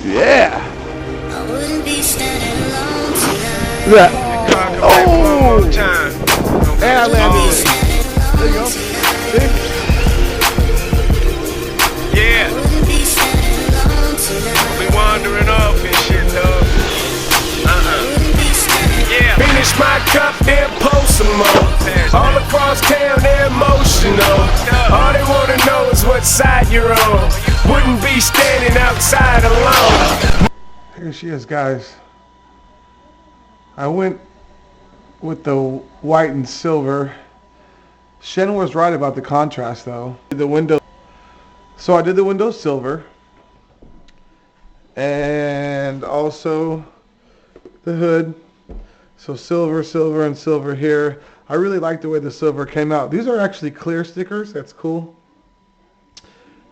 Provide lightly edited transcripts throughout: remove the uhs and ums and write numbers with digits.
Yeah. I wouldn't be standing alone tonight. That. One more Oh. time. And I landed it. Standing There you alone go. tonight. See? Yeah, Wouldn't be standing alone tonight. we wandering off and shit, dog. Wouldn't be standing Yeah. Finish my cup, then post some more. All across town, they're emotional. All they wanna know is what side you're on. Wouldn't be standing outside alone. Here she is, guys. I went with the white and silver. Shen was right about the contrast, though. The window. So I did the window silver, and also the hood. So silver, silver, and silver here. I really like the way the silver came out. These are actually clear stickers. That's cool.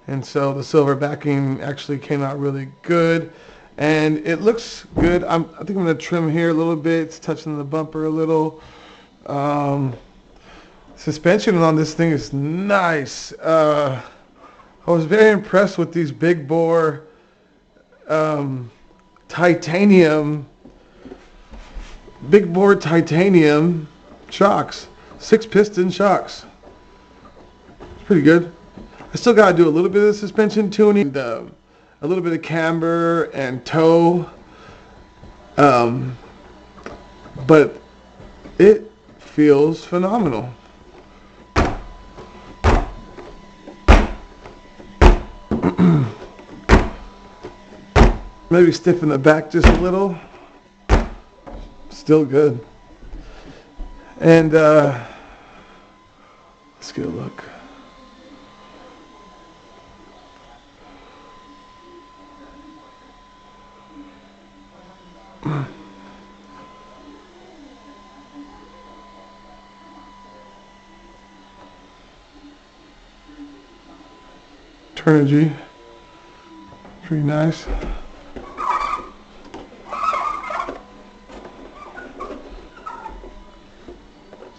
And so the silver backing actually came out really good. And it looks good. I think I'm going to trim here a little bit. It's touching the bumper a little. Suspension on this thing is nice. I was very impressed with these big bore titanium shocks. 6-piston shocks. It's pretty good. I still got to do a little bit of suspension tuning, and, a little bit of camber and toe. But it feels phenomenal. Maybe stiffen the back just a little. Still good. And let's get a look. Turnigy. Pretty nice.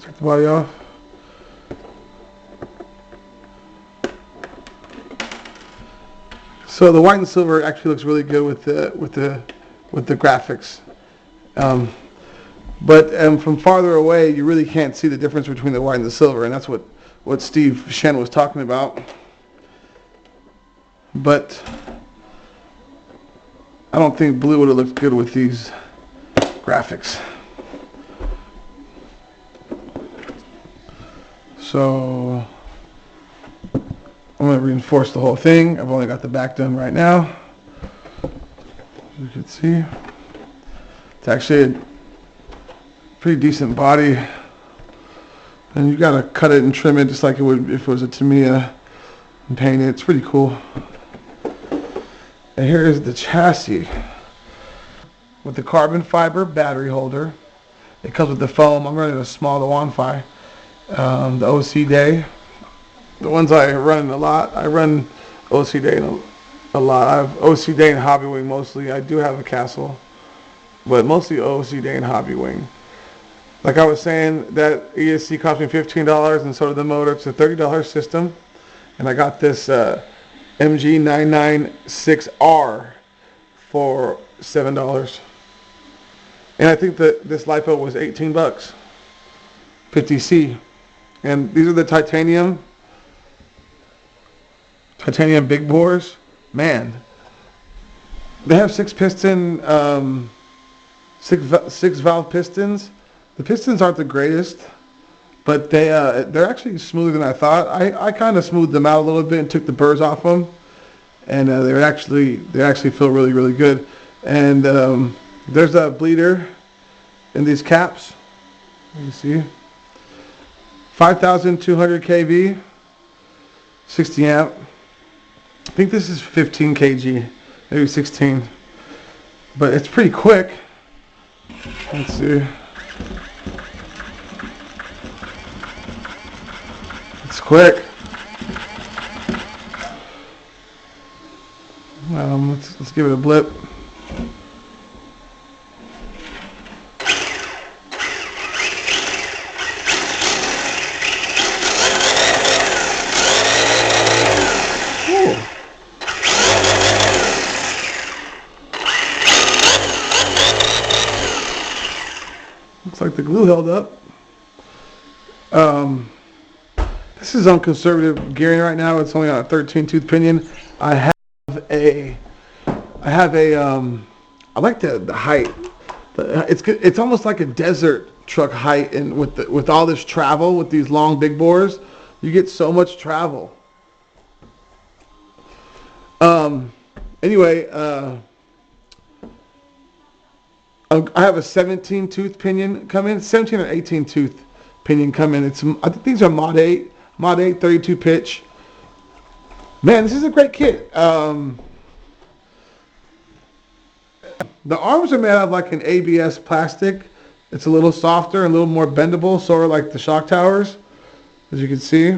Take the body off. So the white and silver actually looks really good with the graphics. But from farther away, you really can't see the difference between the white and the silver, and that's what Steve Shen was talking about. But I don't think blue would have looked good with these graphics. So I'm going to reinforce the whole thing. I've only got the back done right now. As you can see, it's actually a pretty decent body. And you got to cut it and trim it just like it would if it was a Tamiya and paint it. It's pretty cool. And here is the chassis with the carbon fiber battery holder. It comes with the foam. I'm running a small Wi-Fi. The OC Day. The ones I run a lot. I run OC Day a lot. I have OC Day and Hobby Wing mostly. I do have a Castle, but mostly OC Day and Hobby Wing. Like I was saying, that ESC cost me $15, and so did the motor. It's a $30 system, and I got this MG996R for $7. And I think that this LiPo was $18, 50C. And these are the titanium big bores. Man, they have 6-piston, 6-valve pistons. The pistons aren't the greatest, but they're actually smoother than I thought. I kind of smoothed them out a little bit and took the burrs off them, and they actually feel really, really good. And there's a bleeder in these caps. You see, 5,200 kV, 60 amp. I think this is 15 kg, maybe 16, but it's pretty quick. Let's see. It's quick. Let's give it a blip. Looks like the glue held up. This is on conservative gearing right now. It's only on a 13 tooth pinion. I like the height. It's almost like a desert truck height, and with all this travel with these long big bores, you get so much travel. Anyway, I have a 17 tooth pinion come in, 17 or 18 tooth pinion come in. I think these are Mod 8, 32 pitch. Man, this is a great kit. The arms are made out of like an ABS plastic. It's a little softer and a little more bendable, sort of like the shock towers, as you can see.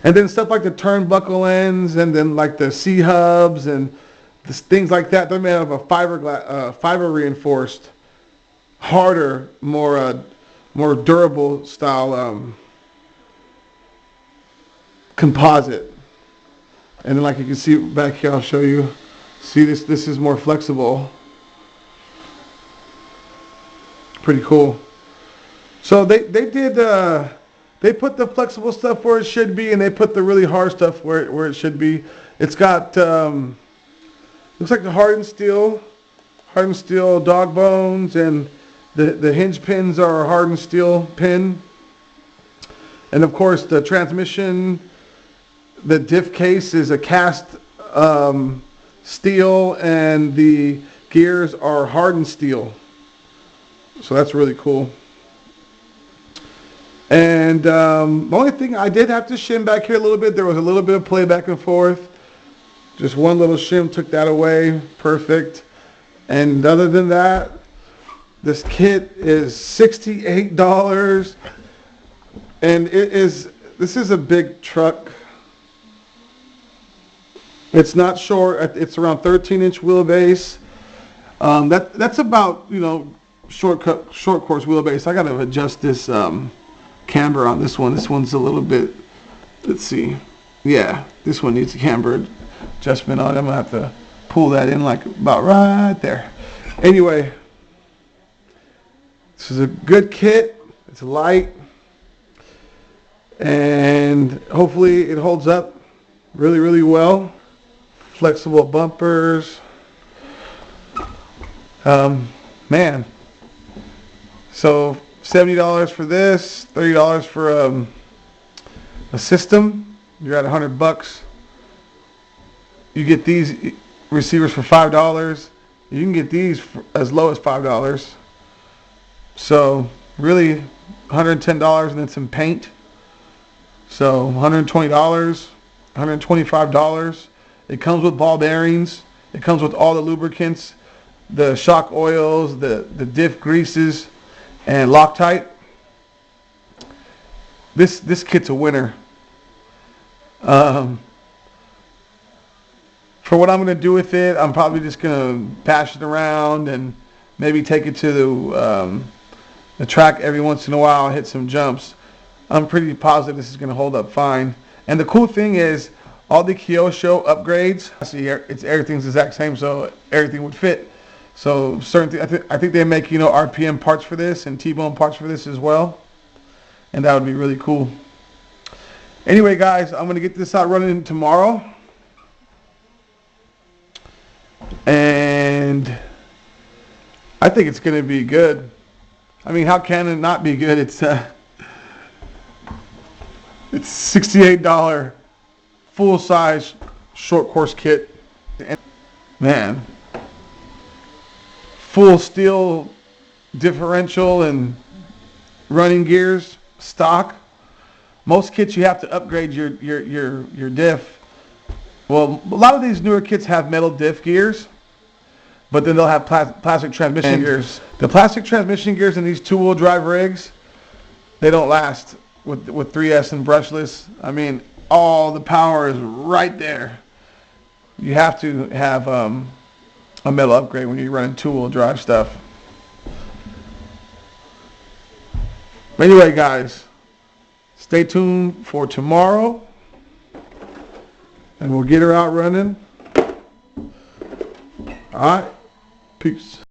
And then stuff like the turnbuckle ends, and then like the C-hubs and things like that. They're made out of a fiber reinforced, harder, more durable style composite. And then like you can see back here, I'll show you. See, this is more flexible. Pretty cool. So they put the flexible stuff where it should be, and they put the really hard stuff where it should be. It's got looks like the hardened steel dog bones, and the hinge pins are a hardened steel pin. And of course the transmission, the diff case is a cast steel, and the gears are hardened steel. So that's really cool. And the only thing I did have to shim back here a little bit. There was a little bit of play back and forth. Just one little shim took that away. Perfect. And other than that, this kit is $68. And this is a big truck. It's not short. It's around 13-inch wheelbase. That's about, short course wheelbase. I got to adjust this camber on this one. This one's a little bit, let's see. Yeah, this one needs a camber adjustment on it. I'm going to have to pull that in like about right there. Anyway, this is a good kit. It's light. And hopefully it holds up really, really well. Flexible bumpers. Man. So $70 for this, $30 for a system. You're at $100. You get these receivers for $5. You can get these for as low as $5. So really $110, and then some paint. So $120, $125. It comes with ball bearings. It comes with all the lubricants, the shock oils, the diff greases, and Loctite. This kit's a winner. For what I'm going to do with it, I'm probably just going to bash it around and maybe take it to the track every once in a while, hit some jumps. I'm pretty positive this is going to hold up fine. And the cool thing is, all the Kyosho upgrades, see here, everything's the exact same, so everything would fit. So certain I think they make RPM parts for this and T-bone parts for this as well, and that would be really cool. Anyway, guys, I'm gonna get this out running tomorrow, and I think it's gonna be good. I mean, how can it not be good? It's $68 full-size short course kit. Man, full steel differential and running gears stock. Most kits you have to upgrade your diff. Well, a lot of these newer kits have metal diff gears, but then they'll have plastic transmission gears. The plastic transmission gears in these two-wheel drive rigs, they don't last with 3S and brushless. I mean, all the power is right there. You have to have a metal upgrade when you're running two-wheel drive stuff. But anyway, guys, stay tuned for tomorrow, and we'll get her out running. All right, peace.